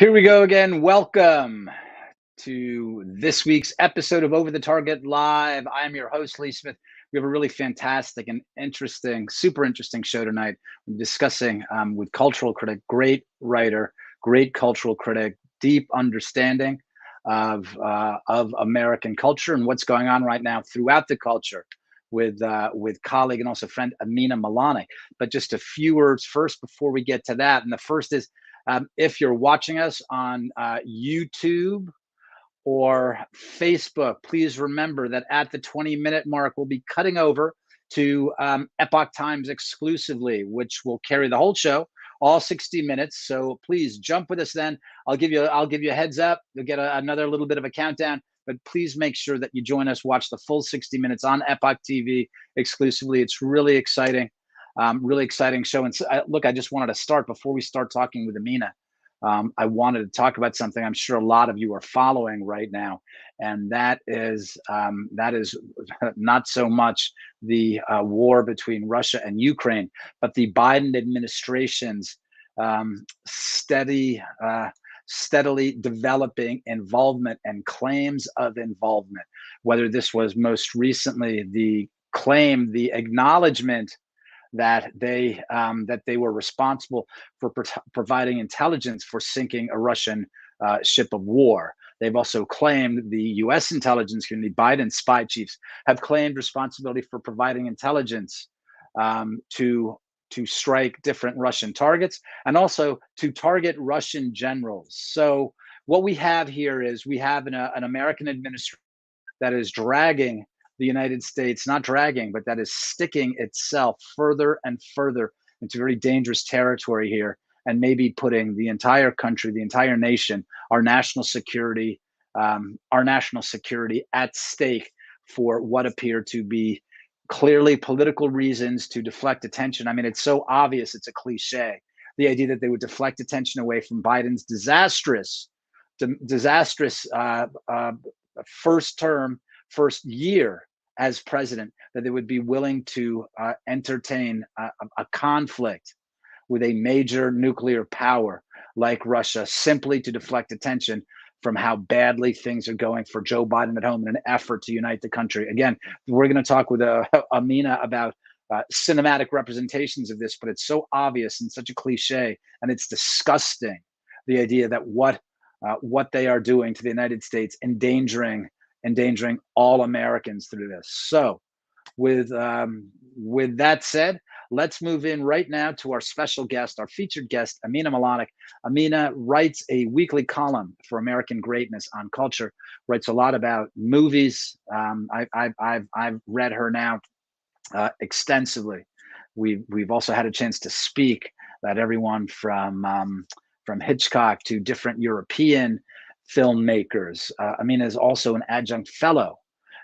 Here we go again. Welcome to this week's episode of Over the Target Live. I'm your host, Lee Smith. We have a really fantastic and interesting, super interesting show tonight. We're discussing with cultural critic, great writer, great cultural critic, deep understanding of American culture and what's going on right now throughout the culture with colleague and also friend Emina Melonic. But just a few words first before we get to that. And the first is, if you're watching us on YouTube or Facebook, please remember that at the 20-minute mark, we'll be cutting over to Epoch Times exclusively, which will carry the whole show, all 60 minutes. So please jump with us then. I'll give you a heads up. You'll get another little bit of a countdown, but please make sure that you join us, watch the full 60 minutes on Epoch TV exclusively. It's really exciting. Really exciting show. And so, look, I just wanted to start before we start talking with Emina. I wanted to talk about something I'm sure a lot of you are following right now, and that is not so much the war between Russia and Ukraine, but the Biden administration's steadily developing involvement and claims of involvement. Whether this was most recently the acknowledgement that they were responsible for providing intelligence for sinking a Russian ship of war. They've also claimed, the U.S. intelligence community, Biden's spy chiefs, have claimed responsibility for providing intelligence to strike different Russian targets and also to target Russian generals. So what we have here is we have an American administration that is dragging the United States, not dragging, but that is sticking itself further and further into very dangerous territory here, and maybe putting the entire country, the entire nation, our national security at stake for what appear to be clearly political reasons to deflect attention. I mean, it's so obvious, it's a cliche. The idea that they would deflect attention away from Biden's disastrous first year as president, that they would be willing to entertain a conflict with a major nuclear power like Russia simply to deflect attention from how badly things are going for Joe Biden at home in an effort to unite the country. Again, we're going to talk with Emina about cinematic representations of this, but it's so obvious and such a cliche, and it's disgusting, the idea that what they are doing to the United States, endangering all Americans through this. So with that said, let's move in right now to our special guest, our featured guest, Emina Melonic. Emina writes a weekly column for American Greatness on culture, writes a lot about movies. I've read her now extensively. We've also had a chance to speak about everyone from Hitchcock to different European filmmakers. Emina is also an adjunct fellow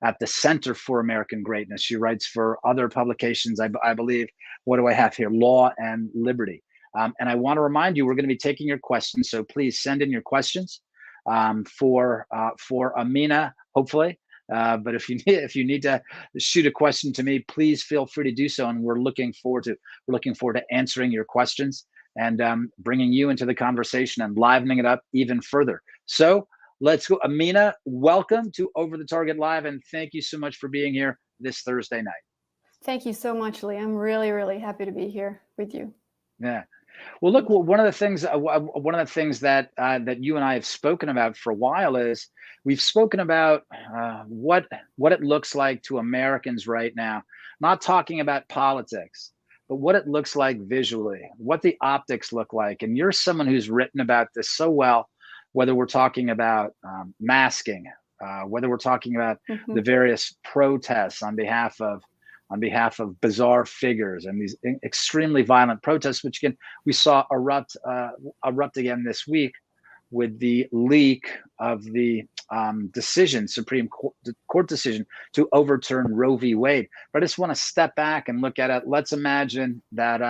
at the Center for American Greatness. She writes for other publications, I believe. What do I have here? Law and Liberty. And I want to remind you, we're going to be taking your questions, so please send in your questions for Emina, hopefully. But if you need to shoot a question to me, please feel free to do so. And we're looking forward to answering your questions and bringing you into the conversation and livening it up even further. So let's go. Emina, welcome to Over the Target Live, and thank you so much for being here this Thursday night. Thank you so much, Lee. I'm really, really happy to be here with you. Yeah. Well, look, one of the things that you and I have spoken about for a while is we've spoken about what it looks like to Americans right now, not talking about politics, but what it looks like visually, what the optics look like. And you're someone who's written about this so well, whether we're talking about masking, whether we're talking about the various protests on behalf of bizarre figures and these extremely violent protests, which we saw erupt again this week with the leak of the Supreme Court decision to overturn Roe v. Wade. But I just want to step back and look at it. Let's imagine that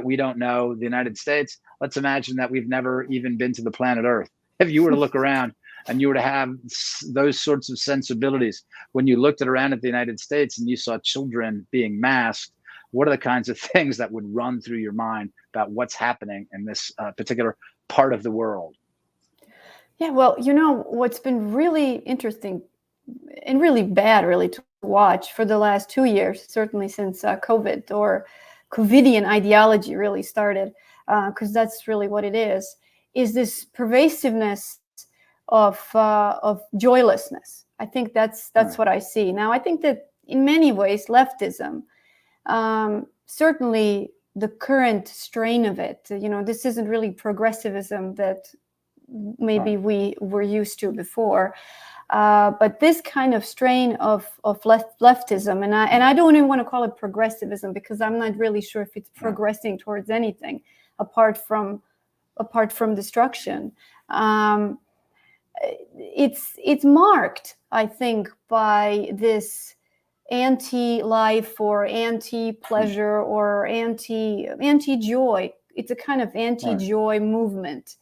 we don't know the United States. Let's imagine that we've never even been to the planet Earth. If you were to look around and you were to have those sorts of sensibilities, when you looked around at the United States and you saw children being masked, what are the kinds of things that would run through your mind about what's happening in this particular part of the world? Yeah, well, what's been really interesting and really bad, really, to watch for the last 2 years, certainly since COVID or COVIDian ideology really started, because that's really what it is this pervasiveness of joylessness. I think that's what I see now. I think that in many ways, leftism, certainly the current strain of it, this isn't really progressivism that maybe we were used to before. But this kind of strain of leftism, and I don't even want to call it progressivism, because I'm not really sure if it's progressing towards anything apart from destruction. It's marked, I think, by this anti-life or anti-pleasure or anti-joy. It's a kind of anti-joy movement.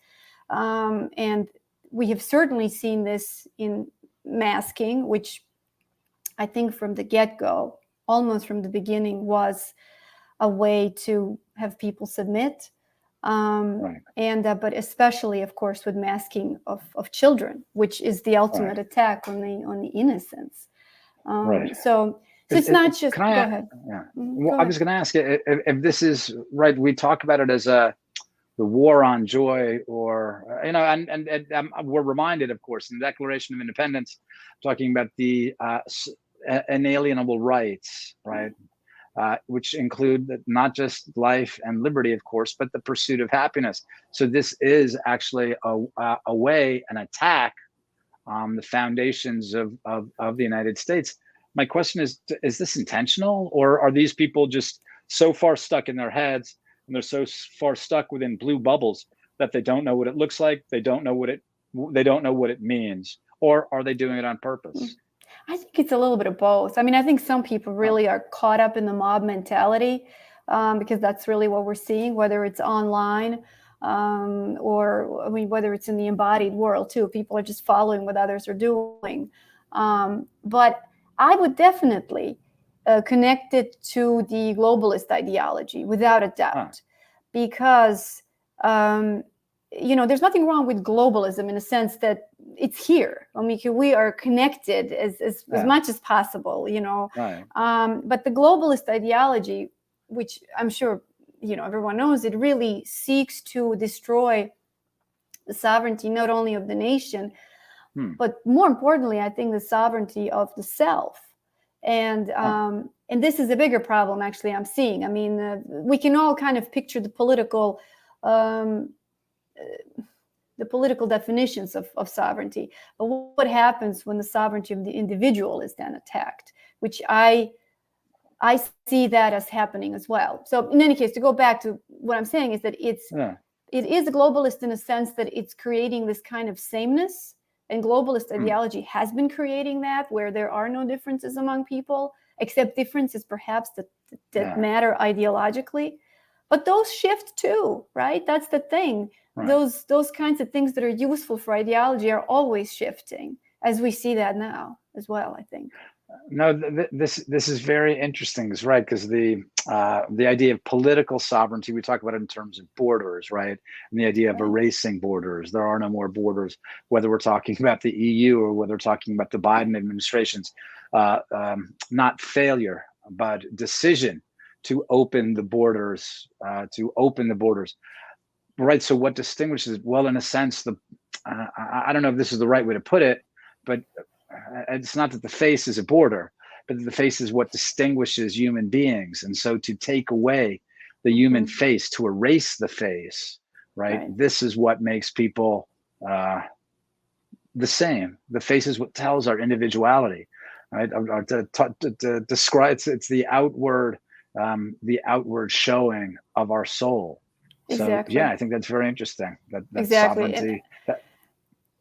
And we have certainly seen this in masking, which I think from the get-go, almost from the beginning, was a way to have people submit. But especially, of course, with masking of children, which is the ultimate attack on the innocence. So it's not just. Go ahead. Yeah. Well, I was going to ask if this is right. We talk about it as the war on joy, or and we're reminded, of course, in the Declaration of Independence, talking about the inalienable rights, right? Which include not just life and liberty, of course, but the pursuit of happiness. So this is actually a way, an attack on the foundations of the United States. My question is this intentional, or are these people just so far stuck in their heads, and they're so far stuck within blue bubbles that they don't know what it looks like, they don't know what it means, or are they doing it on purpose? I think it's a little bit of both. I mean, I think some people really are caught up in the mob mentality, because that's really what we're seeing, whether it's online or, I mean, whether it's in the embodied world too. People are just following what others are doing. But I would definitely connect it to the globalist ideology, without a doubt, because there's nothing wrong with globalism in a sense that it's here. I mean, we are connected as much as possible, but the globalist ideology, which I'm sure, everyone knows, it really seeks to destroy the sovereignty, not only of the nation, but more importantly, I think the sovereignty of the self. And this is a bigger problem, actually, I'm seeing. I mean, we can all kind of picture the political definitions of sovereignty. But what happens when the sovereignty of the individual is then attacked, which I see that as happening as well. So in any case, to go back to what I'm saying, is that it is a globalist in a sense that it's creating this kind of sameness. And globalist ideology has been creating that, where there are no differences among people, except differences perhaps that matter ideologically. But those shift too, right? That's the thing. Right. Those kinds of things that are useful for ideology are always shifting, as we see that now as well, I think. No, this is very interesting, right? Because the idea of political sovereignty, we talk about it in terms of borders, right? And the idea of erasing borders. There are no more borders, whether we're talking about the EU or whether we're talking about the Biden administration's not failure, but decision to open the borders, right? So what distinguishes? Well, in a sense, I don't know if this is the right way to put it, but it's not that the face is a border, but that the face is what distinguishes human beings. And so to take away the human face, to erase the face, right? This is what makes people the same. The face is what tells our individuality, right? To describe, it's the outward showing of our soul. Exactly. So yeah, I think that's very interesting. That exactly. sovereignty.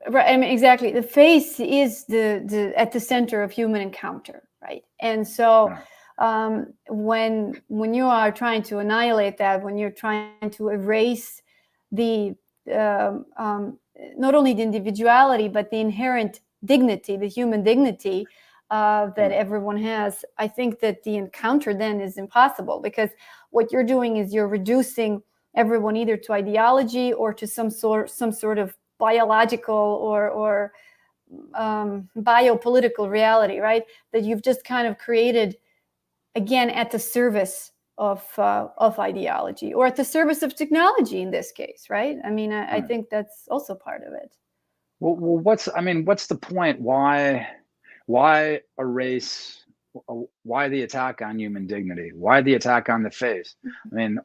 Right. I mean, exactly. The face is the at the center of human encounter, right? And so when you are trying to annihilate that, when you're trying to erase the not only the individuality but the inherent dignity, the human dignity that everyone has, I think that the encounter then is impossible, because what you're doing is you're reducing everyone either to ideology or to some sort of biological or biopolitical reality, right? That you've just kind of created, again, at the service of ideology, or at the service of technology in this case, right? I mean, I think that's also part of it. Well, what's the point? Why erase? Why the attack on human dignity? Why the attack on the face? I mean,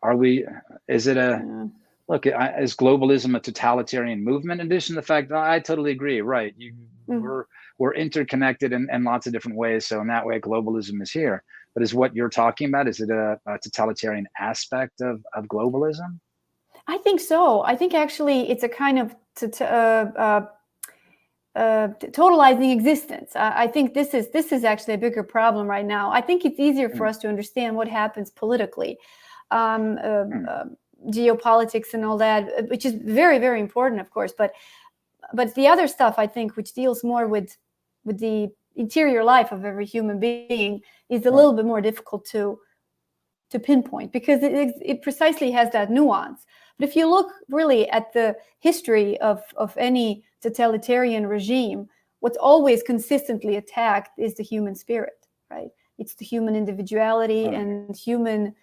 is it a, Yeah. look, is globalism a totalitarian movement? In addition to the fact that I totally agree, right? We're interconnected in lots of different ways. So in that way, globalism is here. But is what you're talking about, is it a totalitarian aspect of globalism? I think so. I think actually it's a kind of totalizing existence. I think this is actually a bigger problem right now. I think it's easier for us to understand what happens politically, geopolitics and all that, which is very, very important, of course. But the other stuff, I think, which deals more with the interior life of every human being, is a little bit more difficult to pinpoint, because it precisely has that nuance. But if you look really at the history of any totalitarian regime, what's always consistently attacked is the human spirit, right? It's the human individuality and human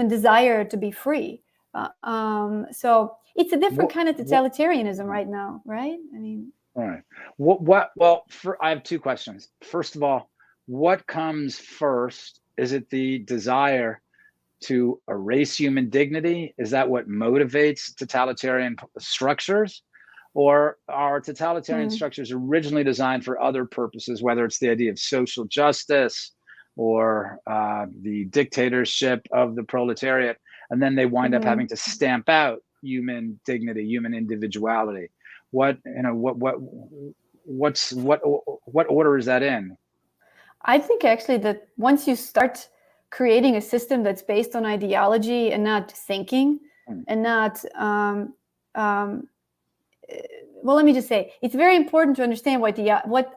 desire to be free. So it's a different kind of totalitarianism right now, right? I mean, all right. Well, I have two questions. First of all, what comes first? Is it the desire to erase human dignity? Is that what motivates totalitarian structures? Or are totalitarian structures originally designed for other purposes, whether it's the idea of social justice or the dictatorship of the proletariat, and then they wind up having to stamp out human dignity, human individuality? What order is that in? I think actually that once you start creating a system that's based on ideology and not thinking, and not well, let me just say, it's very important to understand what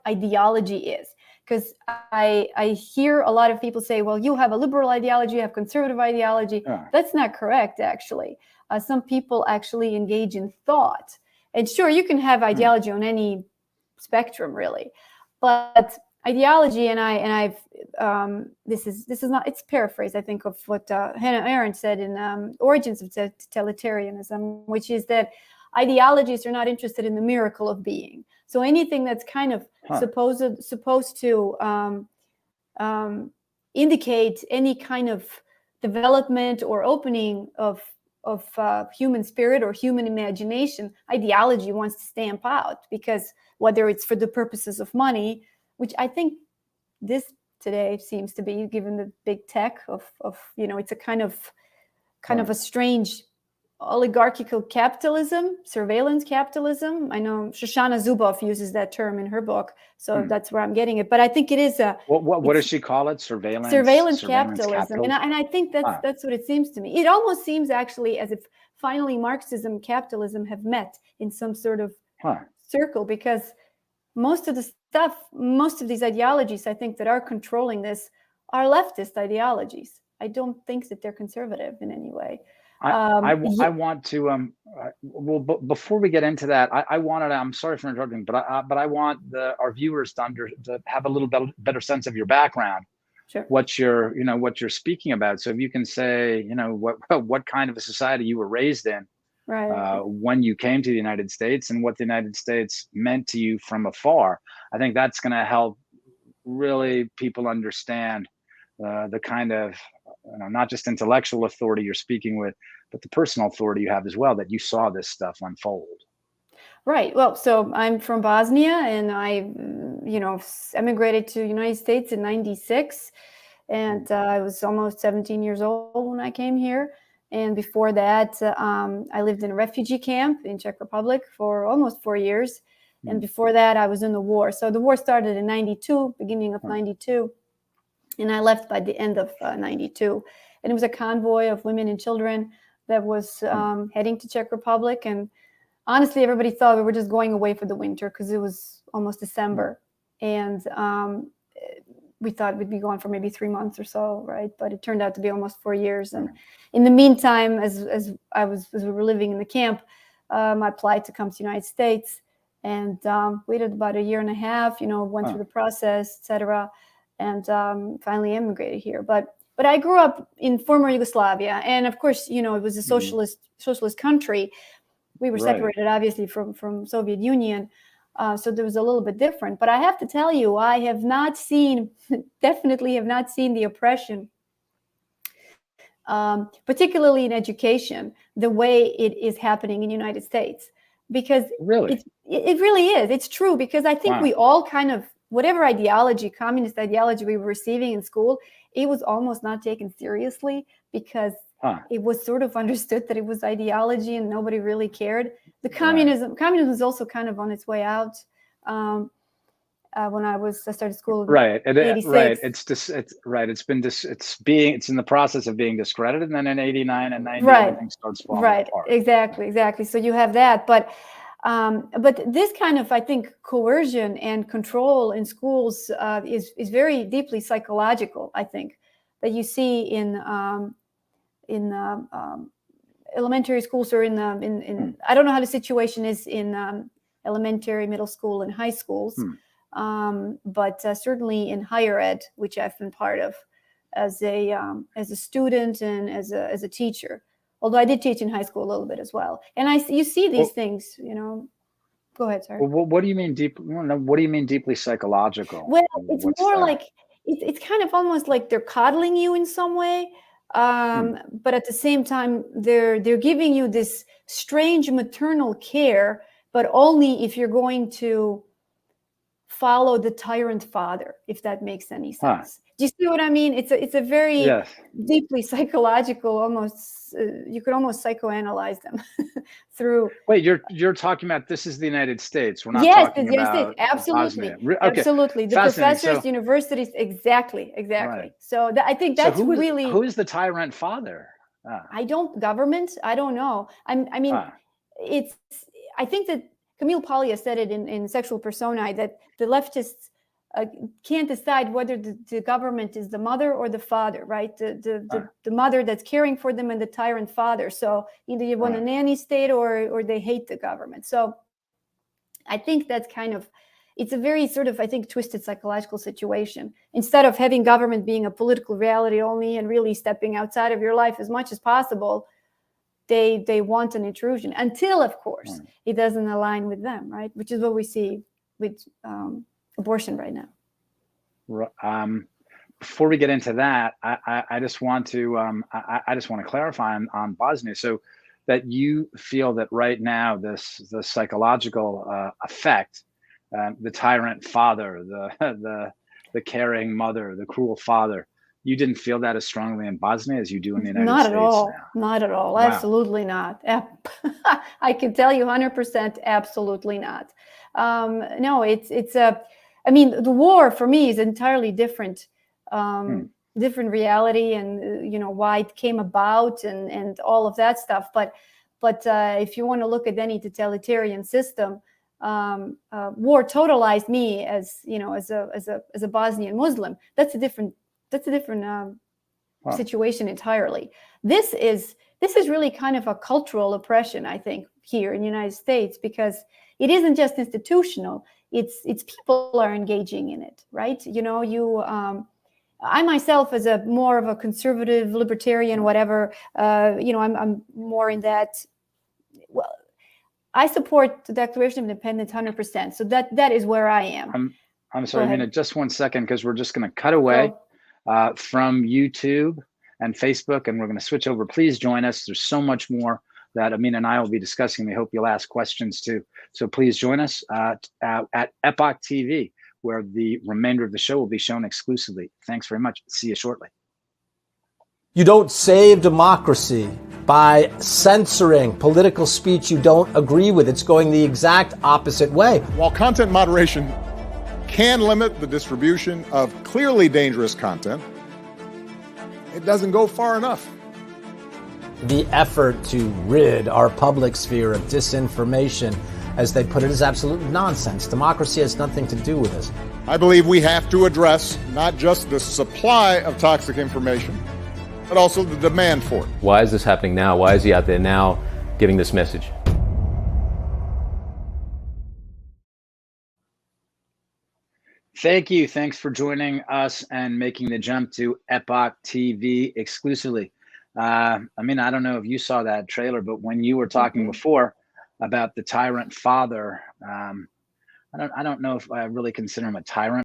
ideology is, because I hear a lot of people say, well, you have a liberal ideology, you have conservative ideology. That's not correct, actually. Some people actually engage in thought, and sure, you can have ideology on any spectrum, really, but ideology, and I've this is not, it's paraphrase, I think, of what Hannah Arendt said in Origins of Totalitarianism, which is that ideologies are not interested in the miracle of being. So anything that's kind of supposed to indicate any kind of development or opening of human spirit or human imagination, ideology wants to stamp out, because whether it's for the purposes of money, which I think this today seems to be, given the big tech of it's a kind of a strange oligarchical capitalism, surveillance capitalism. I know Shoshana Zuboff uses that term in her book, so that's where I'm getting it. But I think it is a what does she call it? Surveillance capitalism. And I think that's what it seems to me. It almost seems actually as if finally Marxism, capitalism have met in some sort of circle, because most of these ideologies, I think, that are controlling this are leftist ideologies. I don't think that they're conservative in any way. I want to well, before we get into that, I wanted to, I'm sorry for interrupting, but I want our viewers to have a little better sense of your background. Sure. What you're speaking about. So if you can say, what kind of a society you were raised in, right, when you came to the United States, and what the United States meant to you from afar. I think that's going to help really people understand the kind of, not just intellectual authority you're speaking with, but the personal authority you have as well, that you saw this stuff unfold. Right. Well, so I'm from Bosnia, and I, emigrated to the United States in '96, and I was almost 17 years old when I came here. And before that, I lived in a refugee camp in Czech Republic for almost 4 years. And before that, I was in the war. So the war started in '92, beginning of '92. And I left by the end of '92. And it was a convoy of women and children that was heading to Czech Republic. And honestly, everybody thought we were just going away for the winter, because it was almost December. And we thought we'd be gone for maybe 3 months or so, right? But it turned out to be almost 4 years. And in the meantime, as we were living in the camp, I applied to come to the United States, and waited about 1.5 years. Went through the process, etc., and finally immigrated here. But I grew up in former Yugoslavia, and of course, it was a socialist country. We were separated, obviously, from Soviet Union. So there was a little bit different. But I have to tell you, I have not seen, definitely have not seen the oppression, particularly in education, the way it is happening in the United States. Because it really is. It's true, because I think we all kind of, whatever ideology, communist ideology we were receiving in school, it was almost not taken seriously, because it was sort of understood that it was ideology and nobody really cared. The communism was also kind of on its way out when I started school. In 86. It's in the process of being discredited, and then in 89 and 90, everything starts falling apart. Exactly. So you have that, but this kind of, I think, coercion and control in schools is very deeply psychological. I think that you see in elementary schools, or in I don't know how the situation is in elementary, middle school, and high schools, but certainly in higher ed, which I've been part of as a student and as a teacher. Although I did teach in high school a little bit as well, and you see these things. Go ahead, sorry. Well, what do you mean deep? What do you mean deeply psychological? Well, it's more like it's kind of almost like they're coddling you in some way. But at the same time, they're giving you this strange maternal care, but only if you're going to follow the tyrant father, if that makes any sense. Do you see what I mean? It's a very deeply psychological, almost you could almost psychoanalyze them through. Wait, you're talking about, this is the United States. We're not talking about absolutely, Bosnia. Absolutely. The professors, universities, exactly. Right. So I think that's really. Who is the tyrant father? Government. I don't know. I mean, I think that Camille Paglia said it in Sexual Personae, that the leftists can't decide whether the government is the mother or the father, right? The mother that's caring for them, and the tyrant father. So either you want a nanny state or they hate the government. So I think that's kind of, it's a very sort of, I think, twisted psychological situation. Instead of having government being a political reality only and really stepping outside of your life as much as possible, they want an intrusion, until, of course, it doesn't align with them, right? Which is what we see with abortion right now. Before we get into that, I just want to clarify on Bosnia, so that you feel that right now the psychological effect, the tyrant father, the caring mother, the cruel father, you didn't feel that as strongly in Bosnia as you do in the United States now? Not at all. Wow. Absolutely not. I can tell you 100%, absolutely not. No, it's I mean, the war for me is entirely different, different reality, and why it came about and all of that stuff. But if you want to look at any totalitarian system, war totalized me as a Bosnian Muslim. That's a different situation entirely. This is really kind of a cultural oppression, I think, here in the United States, because it isn't just institutional. It's people are engaging in it, right? I myself, as a more of a conservative, libertarian, whatever, I'm more in that. Well, I support the Declaration of Independence 100%. So that is where I am. I'm sorry, Emina, just 1 second, because we're just going to cut away from YouTube and Facebook, and we're going to switch over. Please join us. There's so much more that Emina and I will be discussing. We hope you'll ask questions too. So please join us at Epoch TV, where the remainder of the show will be shown exclusively. Thanks very much. See you shortly. You don't save democracy by censoring political speech you don't agree with. It's going the exact opposite way. While content moderation can limit the distribution of clearly dangerous content, it doesn't go far enough. The effort to rid our public sphere of disinformation as they put it, is absolute nonsense. Democracy has nothing to do with this. I believe we have to address not just the supply of toxic information, but also the demand for it. Why is this happening now? Why is he out there now giving this message? Thank you. Thanks for joining us and making the jump to Epoch TV exclusively. I mean, I don't know if you saw that trailer, but when you were talking before about the tyrant father, I don't know if I really consider him a tyrant.